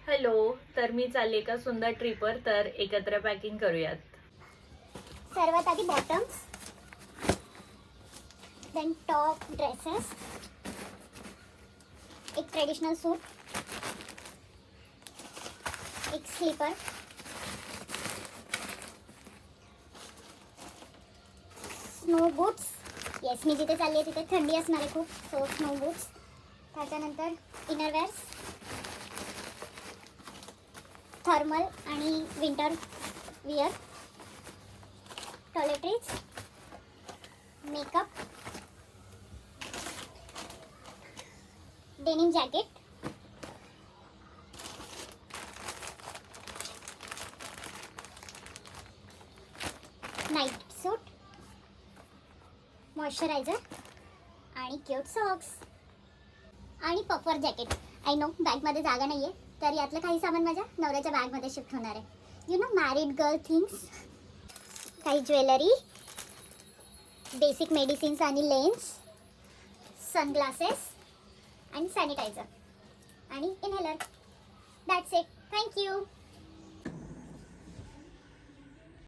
Hello. तर मी चालले एका सुंदर ट्रिपवर, तर एकत्र पॅकिंग करूयात. सर्वात आधी बॉटम्स, देन टॉप, ड्रेसेस, एक ट्रेडिशनल सूट, एक स्लीपर, स्नो बूट्स. येस, मी जिथे चालली आहे तिथे थंडी असणार आहे खूप, सो स्नो बूट्स. त्याच्यानंतर इनरवेअर्स, थर्मल आणि winter wear, toiletries, makeup, denim jacket, night suit, moisturiser आणि क्यूट सॉक्स आणि पफर जॅकेट. आय नो बॅगमध्ये जागा नाही आहे, तर यातलं काही सामान माझ्या नवऱ्याच्या बॅगमध्ये शिफ्ट होणार आहे. You know married girl things. काही ज्वेलरी, बेसिक मेडिसिन्स आणि लेन्स, सनग्लासेस आणि सॅनिटायझर आणि inhaler. That's it. Thank you.